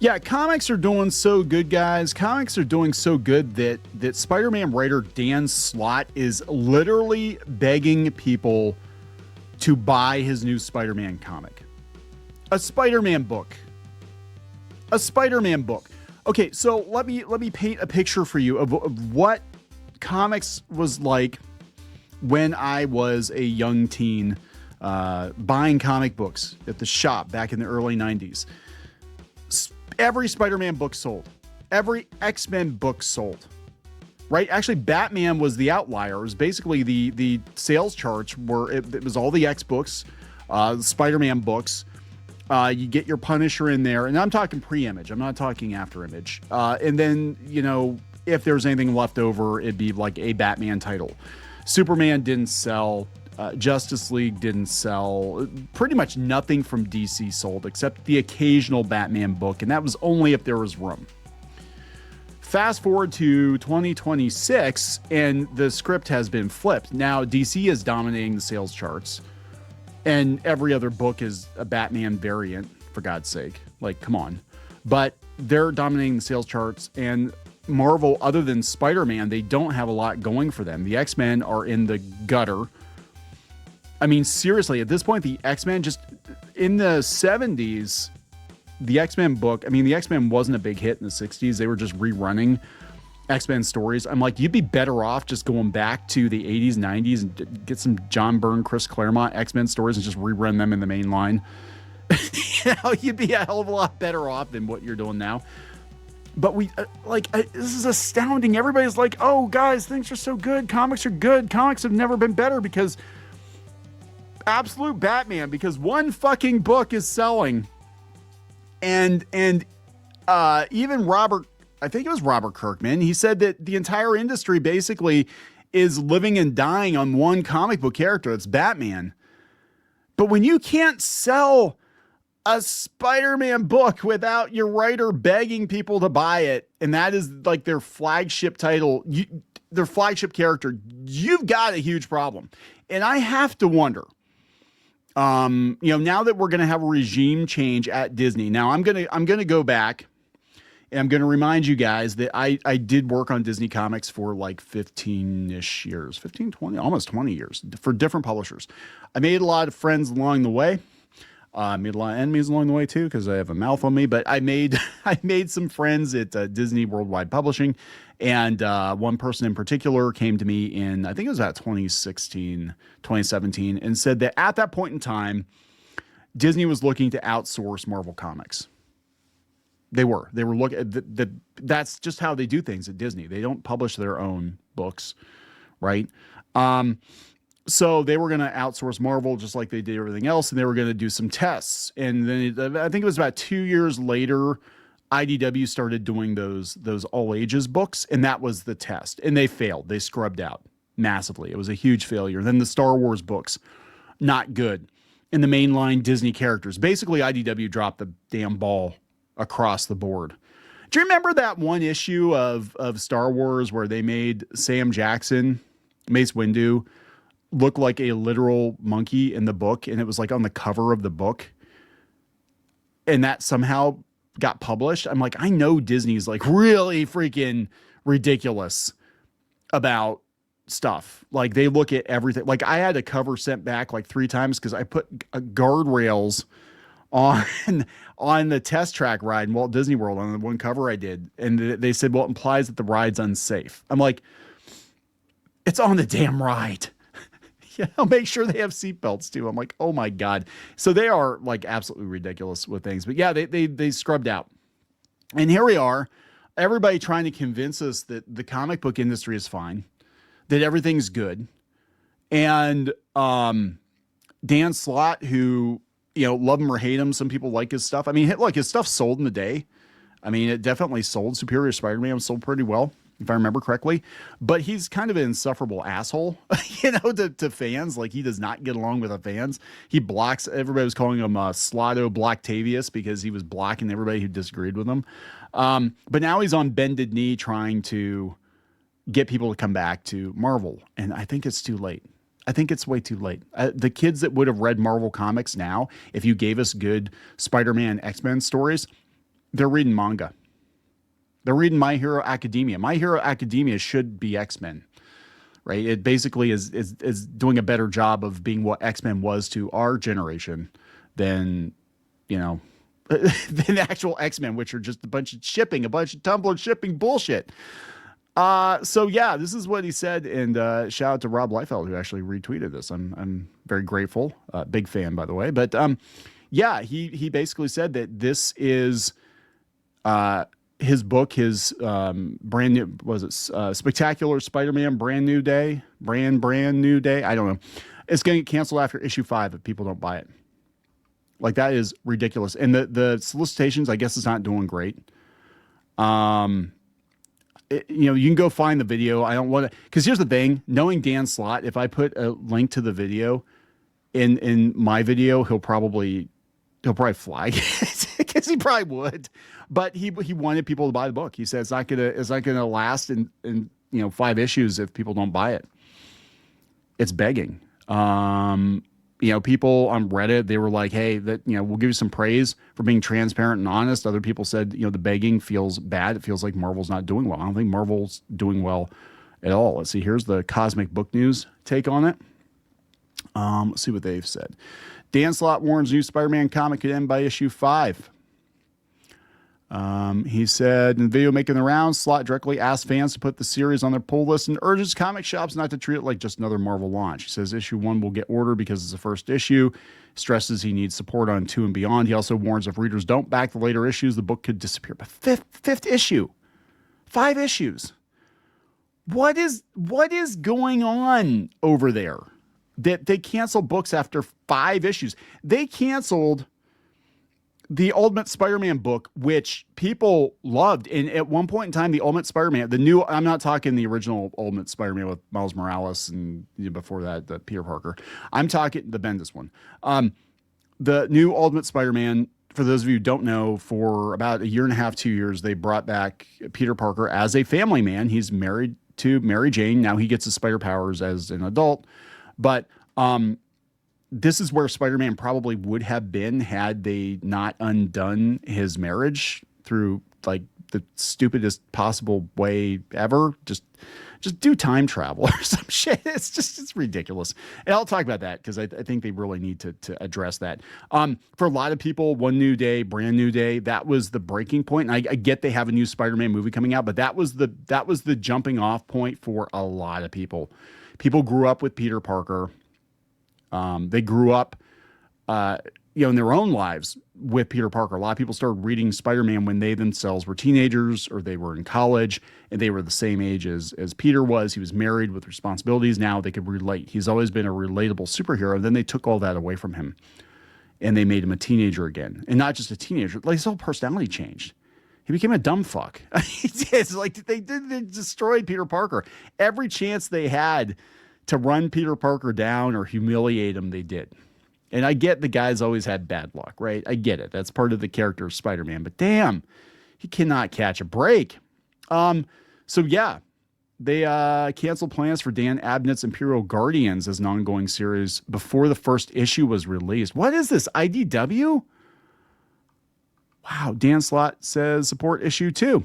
Yeah, comics are doing so good, guys. Comics are doing so good that Spider-Man writer Dan Slott is literally begging people to buy his new Spider-Man comic. A Spider-Man book. A Spider-Man book. Okay, so let me paint a picture for you of what comics was like when I was a young teen, buying comic books at the shop back in the early 90s. Every Spider-Man book sold. Every X-Men book sold. Right? Actually, Batman was the outlier. It was basically the sales charts were, it was all the X books, Spider-Man books. You get your Punisher in there. And I'm talking pre-image. I'm not talking after image. And then, you know, if there's anything left over, it'd be like a Batman title. Superman didn't sell. Justice League didn't sell. Pretty much nothing from DC sold except the occasional Batman book, and that was only if there was room. Fast forward to 2026, and the script has been flipped. Now DC is dominating the sales charts, and every other book is a Batman variant, for God's sake. Like, come on. But they're dominating the sales charts, and Marvel, other than Spider-Man, they don't have a lot going for them. The X-Men are in the gutter. I mean, seriously, at this point, the X-Men just in the 70s, the X-Men book, I mean, the X-Men wasn't a big hit in the 60s. They were just rerunning X-Men stories. I'm like, you'd be better off just going back to the 80s, 90s and get some John Byrne, Chris Claremont X-Men stories and just rerun them in the main line. You know, you'd be a hell of a lot better off than what you're doing now. But this is astounding. Everybody's like, oh, guys, things are so good. Comics are good. Comics have never been better because absolute Batman, because one fucking book is selling. And even Robert, I think it was Robert Kirkman, he said that the entire industry basically is living and dying on one comic book character. It's Batman. But when you can't sell a Spider-Man book without your writer begging people to buy it, and that is like their flagship title, their flagship character, you've got a huge problem. And I have to wonder, you know, now that we're going to have a regime change at Disney. Now I'm going to go back and I'm going to remind you guys that I did work on Disney Comics for like 15-ish years, 15, 20, almost 20 years for different publishers. I made a lot of friends along the way. Made a lot of enemies along the way too, because I have a mouth on me, but I made some friends at Disney Worldwide Publishing. And one person in particular came to me in, I think it was about 2016, 2017, and said that at that point in time, Disney was looking to outsource Marvel Comics. They were looking, that's just how they do things at Disney. They don't publish their own books, right? So they were going to outsource Marvel just like they did everything else, and they were going to do some tests. And then I think it was about 2 years later, IDW started doing those all ages books, and that was the test. And they failed. They scrubbed out massively. It was a huge failure. Then the Star Wars books, not good. And the mainline Disney characters, basically IDW dropped the damn ball across the board. Do you remember that one issue of Star Wars where they made Sam Jackson, Mace Windu, look like a literal monkey in the book, and it was like on the cover of the book, and that somehow got published? I'm like, I know Disney's like really freaking ridiculous about stuff. Like they look at everything. Like I had a cover sent back like 3 times because I put guardrails on the test track ride in Walt Disney World on the one cover I did, and they said, well, it implies that the ride's unsafe. I'm like, it's on the damn ride. Yeah, I'll make sure they have seatbelts too. I'm like, oh my God. So they are like absolutely ridiculous with things. But yeah, they scrubbed out. And here we are, everybody trying to convince us that the comic book industry is fine, that everything's good. And Dan Slott, who, you know, love him or hate him, some people like his stuff. I mean, look, his stuff sold in the day. I mean, it definitely sold. Superior Spider-Man sold pretty well, if I remember correctly. But he's kind of an insufferable asshole, you know, to fans. Like, he does not get along with the fans. He blocks, everybody was calling him Slotto Blocktavius because he was blocking everybody who disagreed with him. But now he's on bended knee trying to get people to come back to Marvel. And I think it's too late. I think it's way too late. The kids that would have read Marvel comics now, if you gave us good Spider-Man, X-Men stories, They're reading manga. They're reading My Hero Academia. My Hero Academia should be X-Men, right? It basically is doing a better job of being what X-Men was to our generation than, than the actual X-Men, which are just a bunch of Tumblr shipping bullshit. So yeah, this is what he said, and shout out to Rob Liefeld who actually retweeted this. I'm very grateful. Big fan, by the way. But yeah, he basically said that this is his book, his brand new, Spectacular Spider-Man Brand New Day. Brand New Day. I don't know. It's going to get canceled after issue 5 if people don't buy it. Like, that is ridiculous. And the solicitations, I guess, is not doing great. You can go find the video. I don't want to, because here's the thing, knowing Dan Slott, if I put a link to the video in my video, he'll probably flag it, because he probably would. But he wanted people to buy the book. He said it's not gonna last in 5 issues if people don't buy it. It's begging. People on Reddit, they were like, hey, we'll give you some praise for being transparent and honest. Other people said, the begging feels bad. It feels like Marvel's not doing well. I don't think Marvel's doing well at all. Let's see. Here's the Cosmic Book News take on it. Let's see what they've said. Dan Slott warns new Spider-Man comic could end by issue 5. He said in the video making the rounds, Slott directly asked fans to put the series on their pull list and urges comic shops not to treat it like just another Marvel launch. He says issue 1 will get ordered because it's the first issue. Stresses he needs support on 2 and beyond. He also warns if readers don't back the later issues, the book could disappear. But fifth issue, 5 issues. What is going on over there? That they cancel books after 5 issues. They canceled the Ultimate Spider-Man book, which people loved. And at one point in time, the Ultimate Spider-Man, I'm not talking the original Ultimate Spider-Man with Miles Morales and before that, the Peter Parker. I'm talking the Bendis one. The new Ultimate Spider-Man, for those of you who don't know, for about 1.5 years, 2 years, they brought back Peter Parker as a family man. He's married to Mary Jane. Now he gets his spider powers as an adult. But this is where Spider-Man probably would have been had they not undone his marriage through like the stupidest possible way ever. Just do time travel or some shit. It's ridiculous. And I'll talk about that because I think they really need to address that. For a lot of people, One New Day, Brand New Day, that was the breaking point. And I get they have a new Spider-Man movie coming out, but that was the jumping off point for a lot of people. People grew up with Peter Parker. They grew up, in their own lives with Peter Parker. A lot of people started reading Spider-Man when they themselves were teenagers or they were in college and they were the same age as Peter was. He was married with responsibilities. Now they could relate. He's always been a relatable superhero. And then they took all that away from him and they made him a teenager again. And not just a teenager, like his whole personality changed. He became a dumb fuck. It's like they destroyed Peter Parker. Every chance they had to run Peter Parker down or humiliate him, they did. And I get the guy's always had bad luck, right? I get it. That's part of the character of Spider-Man. But damn, he cannot catch a break. So yeah, they canceled plans for Dan Abnett's Imperial Guardians as an ongoing series before the first issue was released. What is this, IDW? Wow, Dan Slott says support issue 2.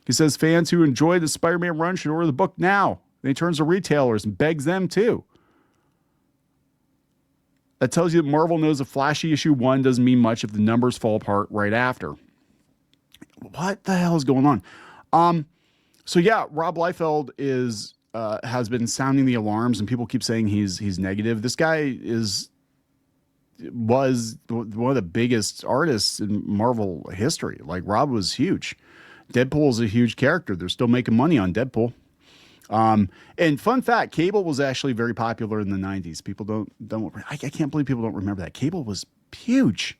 He says fans who enjoy the Spider-Man run should order the book now. And he turns to retailers and begs them too. That tells you that Marvel knows a flashy issue 1 doesn't mean much if the numbers fall apart right after. What the hell is going on? So yeah, Rob Liefeld has been sounding the alarms, and people keep saying he's negative. This guy was one of the biggest artists in Marvel history. Like, Rob was huge. Deadpool is a huge character. They're still making money on Deadpool. And fun fact, Cable was actually very popular in the 90s. People I can't believe people don't remember that. Cable was huge,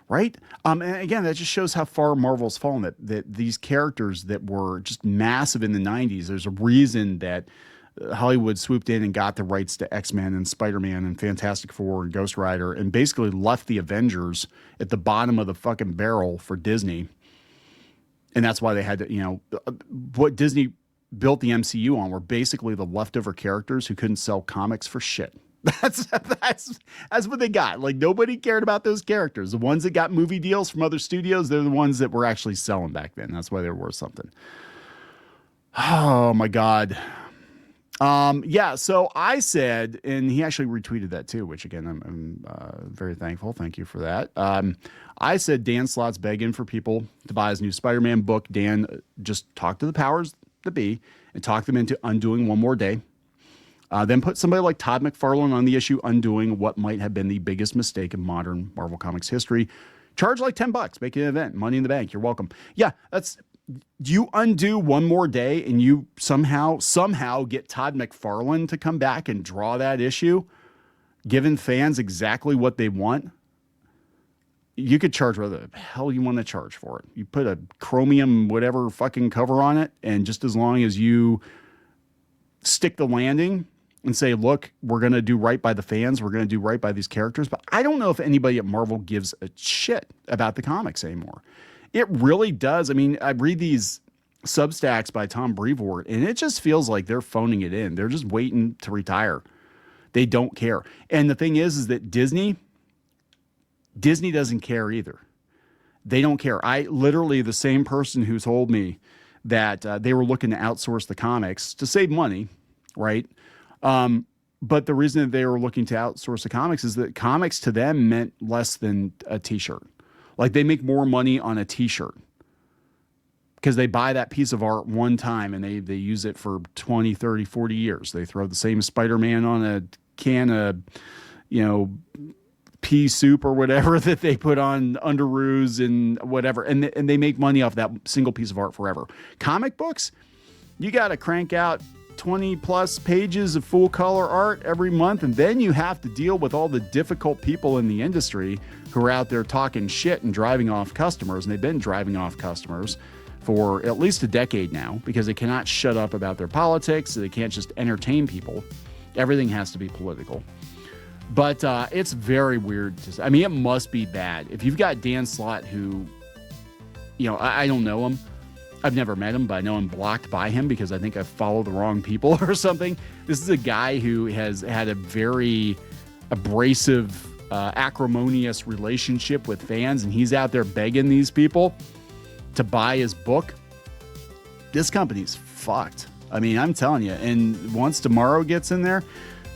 right? And again, that just shows how far Marvel's fallen, that these characters that were just massive in the 90s, there's a reason that Hollywood swooped in and got the rights to X-Men and Spider-Man and Fantastic Four and Ghost Rider and basically left the Avengers at the bottom of the fucking barrel for Disney. And that's why they had to, what Disney built the MCU on were basically the leftover characters who couldn't sell comics for shit. That's what they got. Like, nobody cared about those characters. The ones that got movie deals from other studios, they're the ones that were actually selling back then. That's why they were worth something. Oh my God. Yeah, so I said, and he actually retweeted that too, which again, I'm very thankful. Thank you for that. I said Dan Slott's begging for people to buy his new Spider-Man book. Dan, just talk to the powers that be and talk them into undoing One More Day. Then put somebody like Todd McFarlane on the issue, undoing what might have been the biggest mistake in modern Marvel Comics history. Charge like $10, make an event, money in the bank. You're welcome. Yeah, you undo One More Day and you somehow get Todd McFarlane to come back and draw that issue, giving fans exactly what they want. You could charge whatever the hell you want to charge for it. You put a chromium whatever fucking cover on it, and just as long as you stick the landing and say, look, we're going to do right by the fans, we're going to do right by these characters. But I don't know if anybody at Marvel gives a shit about the comics anymore. It really does. I mean, I read these Substacks by Tom Brevoort, and it just feels like they're phoning it in. They're just waiting to retire. They don't care. And the thing is that Disney doesn't care either. They don't care. The same person who told me that they were looking to outsource the comics to save money, right? But the reason that they were looking to outsource the comics is that comics to them meant less than a t-shirt. Like, they make more money on a t-shirt because they buy that piece of art one time and they use it for 20, 30, 40 years. They throw the same Spider-Man on a can of, pea soup or whatever that they put on underoos and whatever. And they make money off that single piece of art forever. Comic books, you got to crank out 20 plus pages of full color art every month. And then you have to deal with all the difficult people in the industry who are out there talking shit and driving off customers. And they've been driving off customers for at least a decade now because they cannot shut up about their politics. They can't just entertain people. Everything has to be political. But it's very weird. It must be bad. If you've got Dan Slott, who, I don't know him. I've never met him, but I know I'm blocked by him because I think I follow the wrong people or something. This is a guy who has had a very abrasive, acrimonious relationship with fans, and he's out there begging these people to buy his book. This company's fucked. I'm telling you. And once Tomorrow gets in there,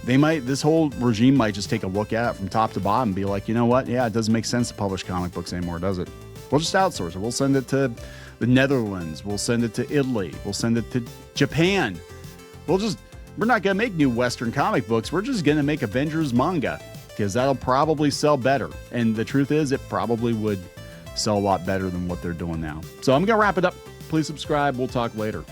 this whole regime might just take a look at it from top to bottom and be like, you know what? Yeah, it doesn't make sense to publish comic books anymore, does it? We'll just outsource it. We'll send it to the Netherlands. We'll send it to Italy. We'll send it to Japan. We're not going to make new Western comic books. We're just going to make Avengers manga because that'll probably sell better. And the truth is, it probably would sell a lot better than what they're doing now. So I'm going to wrap it up. Please subscribe. We'll talk later.